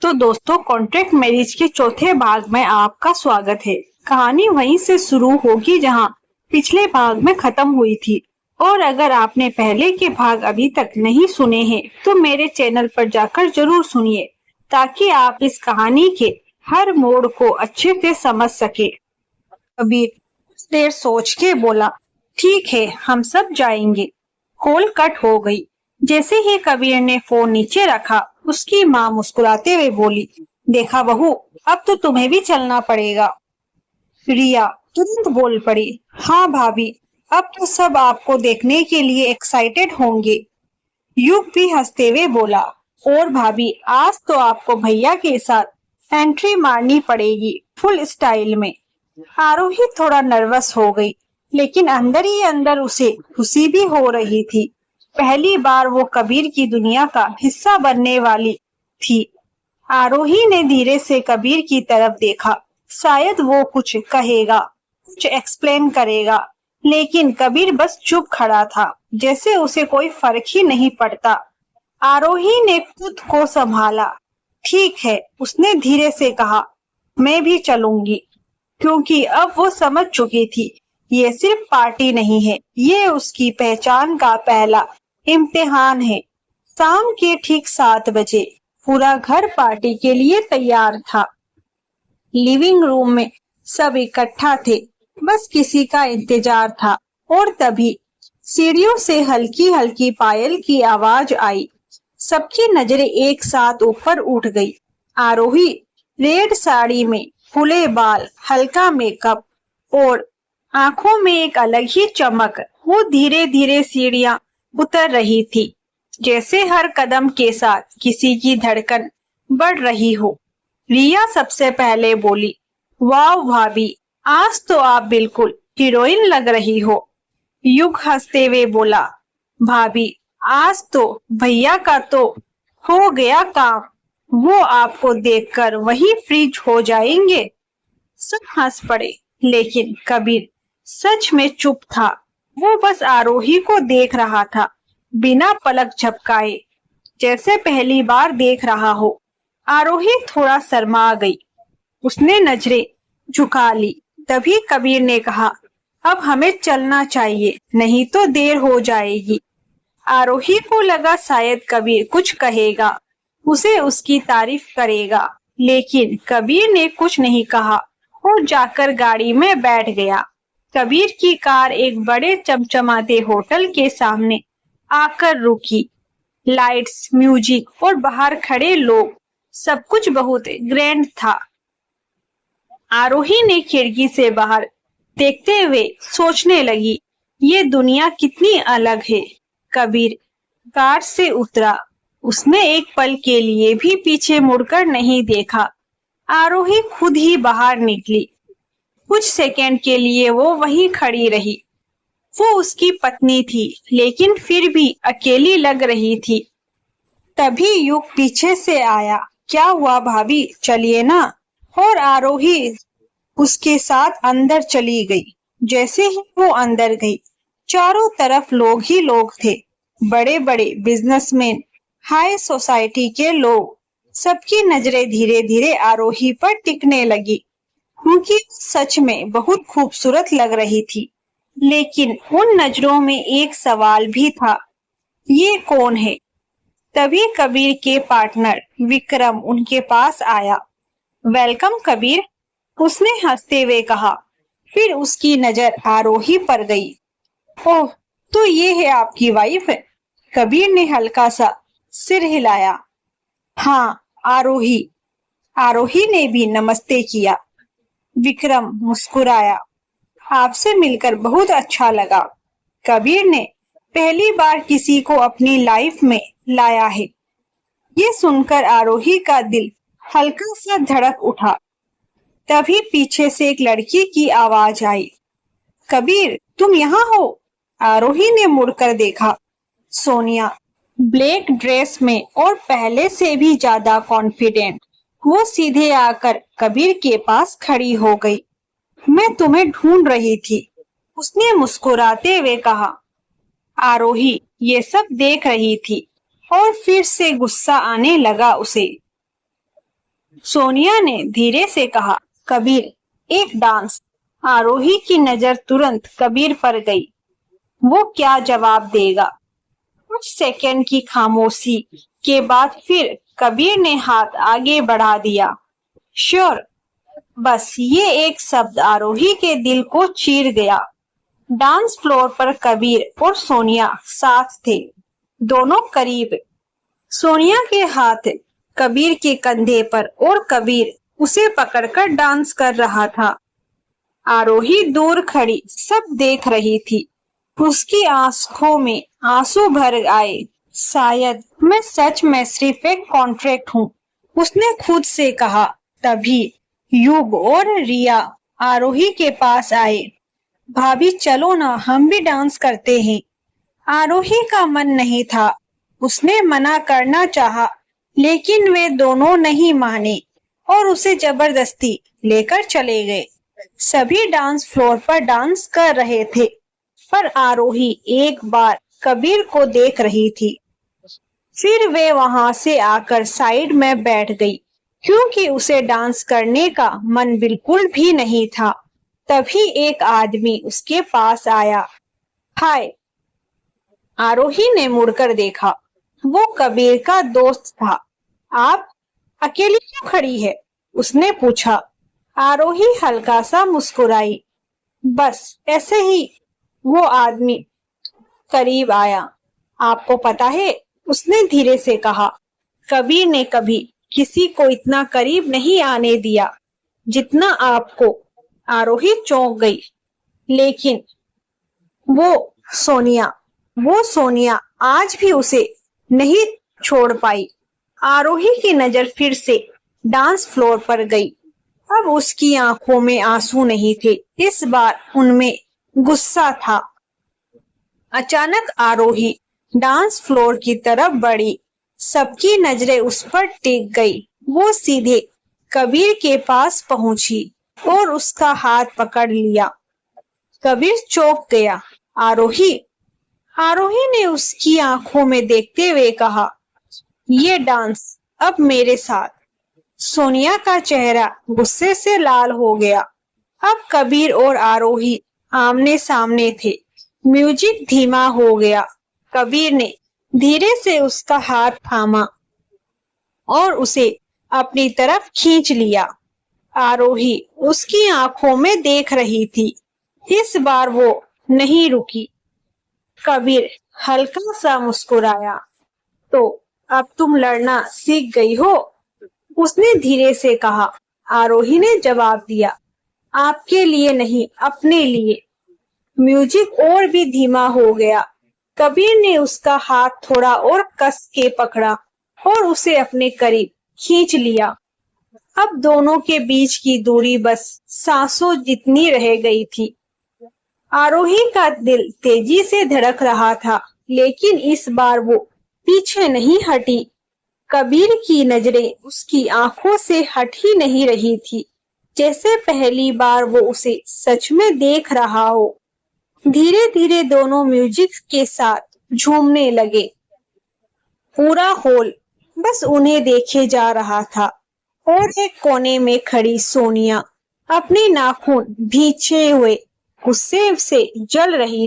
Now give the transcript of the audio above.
तो दोस्तों, contract marriage के चौथे भाग में आपका स्वागत है। कहानी वहीं से शुरू होगी जहां पिछले भाग में खत्म हुई थी। और अगर आपने पहले के भाग अभी तक नहीं सुने हैं तो मेरे चैनल पर जाकर जरूर सुनिए, ताकि आप इस कहानी के हर मोड़ को अच्छे से समझ सके। कबीर कुछ देर सोच के बोला, ठीक है, हम सब जाएंगे। कॉल कट हो गई। जैसे ही कबीर ने फोन नीचे रखा, उसकी माँ मुस्कुराते हुए बोली, देखा बहू, अब तो तुम्हें भी चलना पड़ेगा। रिया तुरंत बोल पड़ी, हाँ भाभी, अब तो सब आपको देखने के लिए एक्साइटेड होंगे। युग भी हंसते हुए बोला, और भाभी, आज तो आपको भैया के साथ एंट्री मारनी पड़ेगी फुल स्टाइल में। आरोही थोड़ा नर्वस हो गई, लेकिन अंदर ही अंदर उसे खुशी भी हो रही थी। पहली बार वो कबीर की दुनिया का हिस्सा बनने वाली थी। आरोही ने धीरे से कबीर की तरफ देखा। शायद वो कुछ कहेगा, कुछ एक्सप्लेन करेगा, लेकिन कबीर बस चुप खड़ा था, जैसे उसे कोई फर्क ही नहीं पड़ता। आरोही ने खुद को संभाला। ठीक है, उसने धीरे से कहा, मैं भी चलूंगी, क्योंकि अब वो समझ चुकी थी ये सिर्फ पार्टी नहीं है, ये उसकी पहचान का पहला इम्तिहान है। शाम के ठीक 7 बजे पूरा घर पार्टी के लिए तैयार था। लिविंग रूम में सब इकट्ठा थे, बस किसी का इंतजार था। और तभी सीढ़ियों से हल्की हल्की पायल की आवाज आई। सबकी नजरें एक साथ ऊपर उठ गई। आरोही रेड साड़ी में, खुले बाल, हल्का मेकअप और आंखों में एक अलग ही चमक, वो धीरे धीरे सीढ़ियां उतर रही थी, जैसे हर कदम के साथ किसी की धड़कन बढ़ रही हो। रिया सबसे पहले बोली, वाह भाभी, आज तो आप बिल्कुल हीरोइन लग रही हो। युग हंसते हुए बोला, भाभी, आज तो भैया का तो हो गया काम, वो आपको देखकर वही फ्रीज हो जाएंगे। सब हंस पड़े, लेकिन कबीर सच में चुप था। वो बस आरोही को देख रहा था, बिना पलक झपकाए, जैसे पहली बार देख रहा हो। आरोही थोड़ा शर्मा गई। उसने नजरें झुका ली। तभी कबीर ने कहा, अब हमें चलना चाहिए, नहीं तो देर हो जाएगी। आरोही को लगा शायद कबीर कुछ कहेगा, उसे उसकी तारीफ करेगा, लेकिन कबीर ने कुछ नहीं कहा और जाकर गाड़ी में बैठ गया। कबीर की कार एक बड़े चमचमाते होटल के सामने आकर रुकी। लाइट्स, म्यूजिक और बाहर खड़े लोग, सब कुछ बहुत ग्रैंड था। आरोही ने खिड़की से बाहर देखते हुए सोचने लगी, ये दुनिया कितनी अलग है। कबीर कार से उतरा। उसने एक पल के लिए भी पीछे मुड़कर नहीं देखा। आरोही खुद ही बाहर निकली। कुछ सेकंड के लिए वो वहीं खड़ी रही। वो उसकी पत्नी थी, लेकिन फिर भी अकेली लग रही थी। तभी युग पीछे से आया, क्या हुआ भाभी, चलिए ना। और आरोही उसके साथ अंदर चली गई। जैसे ही वो अंदर गई, चारों तरफ लोग ही लोग थे। बड़े बड़े बिजनेसमैन, हाई सोसाइटी के लोग। सबकी नजरें धीरे धीरे आरोही पर टिकने लगी, क्योंकि सच में बहुत खूबसूरत लग रही थी। लेकिन उन नजरों में एक सवाल भी था, ये कौन है। तभी कबीर के पार्टनर विक्रम उनके पास आया। वेलकम कबीर, उसने हंसते हुए कहा। फिर उसकी नजर आरोही पर गई। ओह, तो ये है आपकी वाइफ। कबीर ने हल्का सा सिर हिलाया। हाँ, आरोही। आरोही ने भी नमस्ते किया। विक्रम मुस्कुराया। आपसे मिलकर बहुत अच्छा लगा। कबीर ने पहली बार किसी को अपनी लाइफ में लाया है। ये सुनकर आरोही का दिल हल्का सा धड़क उठा। तभी पीछे से एक लड़की की आवाज आई, कबीर, तुम यहाँ हो। आरोही ने मुड़कर देखा। सोनिया ब्लैक ड्रेस में और पहले से भी ज्यादा कॉन्फिडेंट। वो सीधे आकर कबीर के पास खड़ी हो गई। मैं तुम्हें ढूंढ रही थी, उसने मुस्कुराते हुए कहा। आरोही ये सब देख रही थी और फिर से गुस्सा आने लगा उसे। सोनिया ने धीरे से कहा, कबीर, एक डांस। आरोही की नजर तुरंत कबीर पर गई। वो क्या जवाब देगा? कुछ सेकंड की खामोशी के बाद फिर कबीर ने हाथ आगे बढ़ा दिया। श्योर। बस ये एक शब्द आरोही के दिल को चीर गया। डांस फ्लोर पर कबीर और सोनिया साथ थे, दोनों करीब। सोनिया के हाथ कबीर के कंधे पर और कबीर उसे पकड़कर डांस कर रहा था। आरोही दूर खड़ी सब देख रही थी। उसकी आंखों में आंसू भर आए। शायद मैं सच में सिर्फ एक कॉन्ट्रैक्ट हूँ, उसने खुद से कहा। तभी युग और रिया आरोही के पास आए। भाभी चलो ना, हम भी डांस करते हैं। आरोही का मन नहीं था। उसने मना करना चाहा, लेकिन वे दोनों नहीं माने और उसे जबरदस्ती लेकर चले गए। सभी डांस फ्लोर पर डांस कर रहे थे, पर आरोही एक बार कबीर को देख रही थी। फिर वे वहां से आकर साइड में बैठ गई, क्योंकि उसे डांस करने का मन बिल्कुल भी नहीं था। तभी एक आदमी उसके पास आया। हाय। आरोही ने मुड़कर देखा। वो कबीर का दोस्त था। आप अकेली क्यों खड़ी है? उसने पूछा। आरोही हल्का सा मुस्कुराई। बस ऐसे ही। वो आदमी करीब आया। आपको पता है, उसने धीरे से कहा, कबीर ने कभी किसी को इतना करीब नहीं आने दिया जितना आपको। आरोही चौंक गई। लेकिन वो सोनिया आज भी उसे नहीं छोड़ पाई। आरोही की नजर फिर से डांस फ्लोर पर गई। अब उसकी आंखों में आंसू नहीं थे, इस बार उनमें गुस्सा था। अचानक आरोही डांस फ्लोर की तरफ बढ़ी। सबकी नजरें उस पर टिक गई। वो सीधे कबीर के पास पहुंची और उसका हाथ पकड़ लिया। कबीर चौंक गया। आरोही आरोही ने उसकी आंखों में देखते हुए कहा, ये डांस अब मेरे साथ। सोनिया का चेहरा गुस्से से लाल हो गया। अब कबीर और आरोही आमने सामने थे। म्यूजिक धीमा हो गया। कबीर ने धीरे से उसका हाथ थामा और उसे अपनी तरफ खींच लिया। आरोही उसकी आंखों में देख रही थी। इस बार वो नहीं रुकी। कबीर हल्का सा मुस्कुराया। तो अब तुम लड़ना सीख गई हो? उसने धीरे से कहा। आरोही ने जवाब दिया, आपके लिए नहीं, अपने लिए। म्यूजिक और भी धीमा हो गया। कबीर ने उसका हाथ थोड़ा और कस के पकड़ा और उसे अपने करीब खींच लिया। अब दोनों के बीच की दूरी बस सांसों जितनी रह गई थी। आरोही का दिल तेजी से धड़क रहा था, लेकिन इस बार वो पीछे नहीं हटी। कबीर की नजरें उसकी आंखों से हट ही नहीं रही थी, जैसे पहली बार वो उसे सच में देख रहा हो। धीरे धीरे दोनों म्यूजिक के साथ झूमने लगे। पूरा हॉल बस उन्हें देखे जा रहा था और एक कोने में खड़ी सोनिया अपने नाखून भींचे हुए गुस्से से जल रही